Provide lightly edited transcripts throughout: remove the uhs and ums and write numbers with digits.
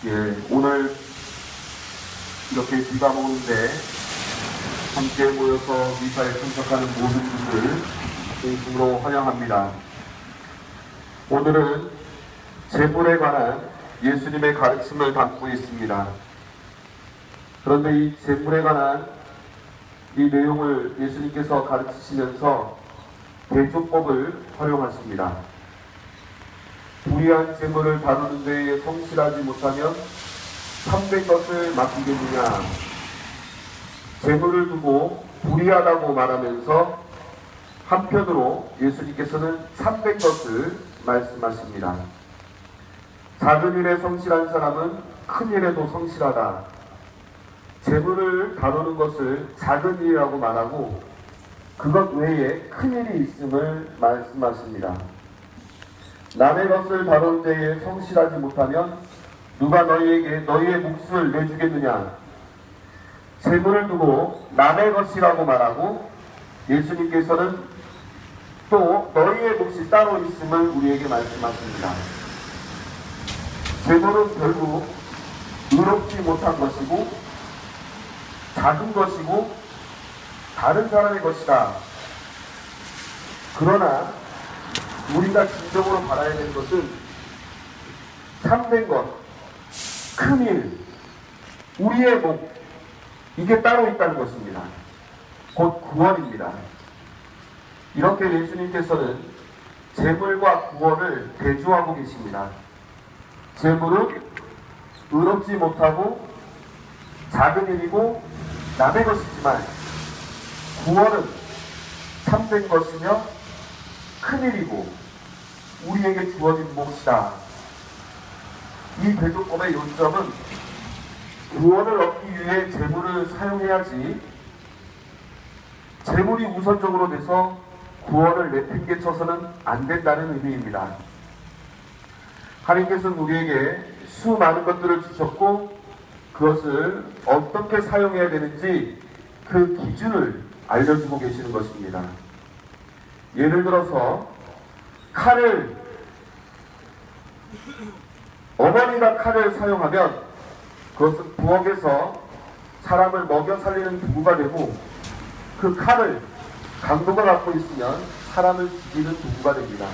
예, 오늘 이렇게 비가 오는데 함께 모여서 미사에 참석하는 모든 분들 진심으로 환영합니다. 오늘은 재물에 관한 예수님의 가르침을 담고 있습니다. 그런데 이 재물에 관한 이 내용을 예수님께서 가르치시면서 대조법을 활용하십니다. 불의한 재물을 다루는 데에 성실하지 못하면 참된 것을 맡기겠느냐. 재물을 두고 불의하다고 말하면서 한편으로 예수님께서는 참된 것을 말씀하십니다. 작은 일에 성실한 사람은 큰 일에도 성실하다. 재물을 다루는 것을 작은 일이라고 말하고 그것 외에 큰 일이 있음을 말씀하십니다. 남의 것을 다루는 데에 성실하지 못하면 누가 너희에게 너희의 몫을 내주겠느냐. 재물을 두고 남의 것이라고 말하고 예수님께서는 또 너희의 몫이 따로 있음을 우리에게 말씀하십니다. 재물은 결국 의롭지 못한 것이고 작은 것이고 다른 사람의 것이다. 그러나 우리가 진정으로 바라야 되는 것은 참된 것, 큰 일, 우리의 목, 이게 따로 있다는 것입니다. 곧 구원입니다. 이렇게 예수님께서는 재물과 구원을 대조하고 계십니다. 재물은 의롭지 못하고 작은 일이고 남의 것이지만 구원은 참된 것이며 큰 일이고 우리에게 주어진 몫이다. 이 대조법의 요점은 구원을 얻기 위해 재물을 사용해야지 재물이 우선적으로 돼서 구원을 내팽개쳐서는 안 된다는 의미입니다. 하나님께서는 우리에게 수많은 것들을 주셨고 그것을 어떻게 사용해야 되는지 그 기준을 알려주고 계시는 것입니다. 예를 들어서 어머니가 칼을 사용하면 그것은 부엌에서 사람을 먹여 살리는 도구가 되고 그 칼을 강도가 갖고 있으면 사람을 죽이는 도구가 됩니다.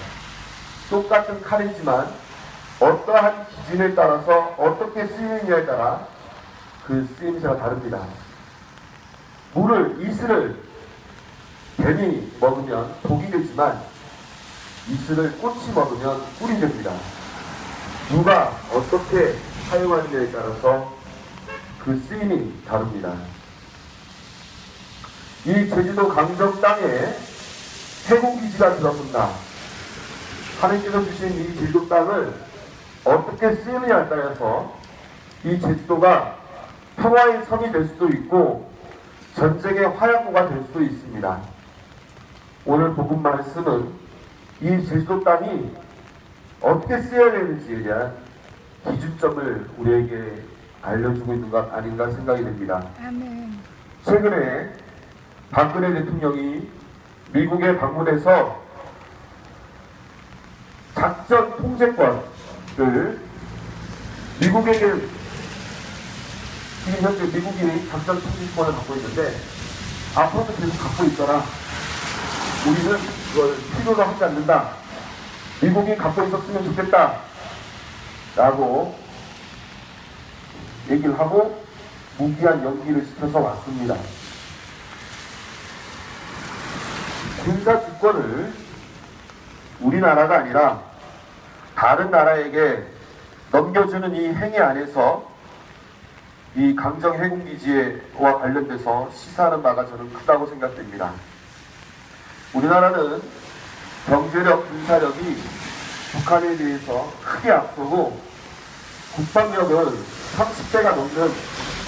똑같은 칼이지만 어떠한 기준에 따라서 어떻게 쓰이느냐에 따라 그 쓰임새가 다릅니다. 이슬을 뱀이 먹으면 독이 되지만 이슬을 꽃이 먹으면 꿀이 됩니다. 누가 어떻게 사용하느냐에 따라서 그 쓰임이 다릅니다. 이 제주도 강정 땅에 해군기지가 들어선다. 하나님께서 주신 이 제주도 땅을 어떻게 쓰느냐에 따라서 이 제주도가 평화의 섬이 될 수도 있고 전쟁의 화약고가 될 수도 있습니다. 오늘 복음 말씀은 이 제주도 땅이 어떻게 쓰여야 되는지에 대한 기준점을 우리에게 알려주고 있는 것 아닌가 생각이 됩니다. 아멘. 최근에 박근혜 대통령이 미국에 방문해서 작전 통제권을 미국에게 지금 현재 미국이 작전 통제권을 갖고 있는데 앞으로도 계속 갖고 있더라. 우리는 그걸 필요로 하지 않는다. 미국이 갖고 있었으면 좋겠다. 라고 얘기를 하고 무기한 연기를 시켜서 왔습니다. 군사 주권을 우리나라가 아니라 다른 나라에게 넘겨주는 이 행위 안에서 이 강정 해군기지와 관련돼서 시사하는 바가 저는 크다고 생각됩니다. 우리나라는 경제력, 군사력이 북한에 비해서 크게 앞서고 국방력은 30배가 넘는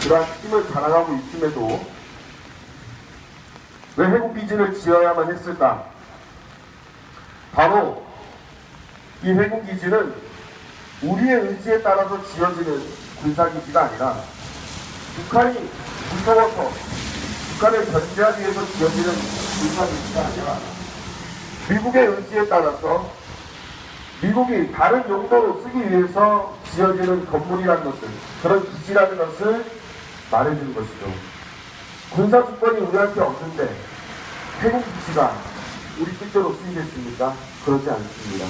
그러한 힘을 자랑하고 있음에도 왜 해군기지를 지어야만 했을까? 바로 이 해군기지는 우리의 의지에 따라서 지어지는 군사기지가 아니라 북한이 무서워서 북한을 견제하기 위해서 지어지는 군사기지가 아니라 미국의 의지에 따라서 미국이 다른 용도로 쓰기 위해서 지어지는 건물이라는 것을, 그런 기지라는 것을 말해주는 것이죠. 군사 주권이 우리한테 없는데 해군 기지가 우리 뜻대로 쓰이겠습니까? 그렇지 않습니다.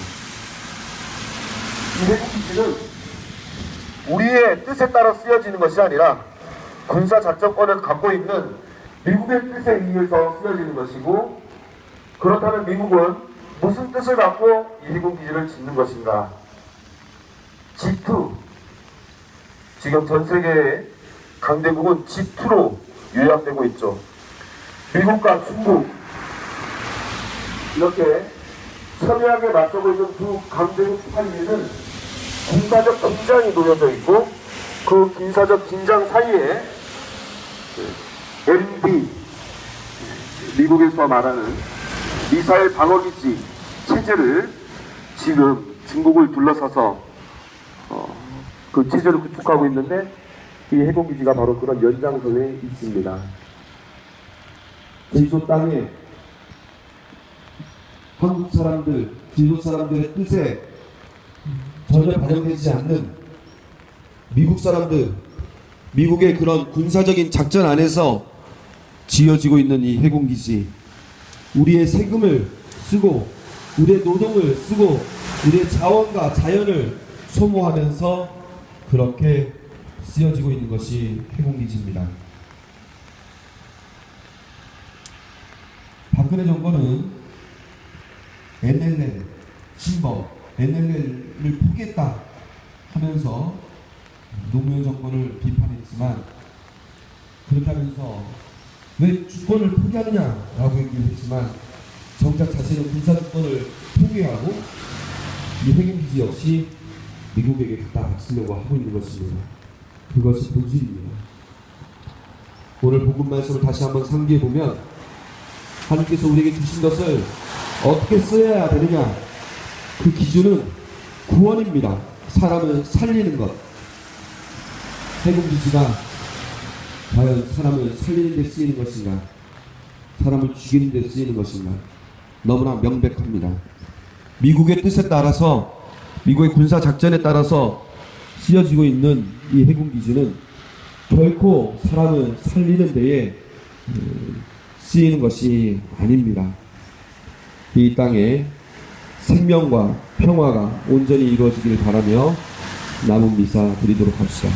이 해군 기지는 우리의 뜻에 따라 쓰여지는 것이 아니라 군사 작전권을 갖고 있는 미국의 뜻에 의해서 쓰여지는 것이고, 그렇다면 미국은 무슨 뜻을 갖고 이 해군 기지를 짓는 것인가? G2, 지금 전 세계의 강대국은 G2로 요약되고 있죠. 미국과 중국 이렇게 첨예하게 맞서고 있는 두 강대국 사이에는 군사적 긴장이 놓여져 있고, 그 군사적 긴장 사이에 MB, 미국에서 말하는 미사일 방어기지 체제를 지금 중국을 둘러싸서 그 체제를 구축하고 있는데, 이 해군기지가 바로 그런 연장선에 있습니다. 제주도 땅에 한국 사람들, 제주도 사람들의 뜻에 전혀 반영되지 않는 미국 사람들, 미국의 그런 군사적인 작전 안에서 지어지고 있는 이 해군기지, 우리의 세금을 쓰고 우리의 노동을 쓰고 우리의 자원과 자연을 소모하면서 그렇게 쓰여지고 있는 것이 해군기지입니다. 박근혜 정권은 NLL, 신법, NLL을 포기했다 하면서 노무현 정권을 비판했지만, 그렇다면서 왜 주권을 포기하느냐라고 얘기를 했지만, 정작 자신은 군사주권을 포기하고 이 해군기지 역시 미국에게 갖다 바치려고 하고 있는 것입니다. 그것이 본질입니다. 오늘 복음 말씀을 다시 한번 상기해보면, 하나님께서 우리에게 주신 것을 어떻게 써야 되느냐, 그 기준은 구원입니다. 사람을 살리는 것. 해군기지가 과연 사람을 살리는 데 쓰이는 것인가, 사람을 죽이는 데 쓰이는 것인가, 너무나 명백합니다. 미국의 뜻에 따라서, 미국의 군사작전에 따라서 쓰여지고 있는 이 해군기지는 결코 사람을 살리는 데에 쓰이는 것이 아닙니다. 이 땅에 생명과 평화가 온전히 이루어지길 바라며 남은 미사 드리도록 합시다.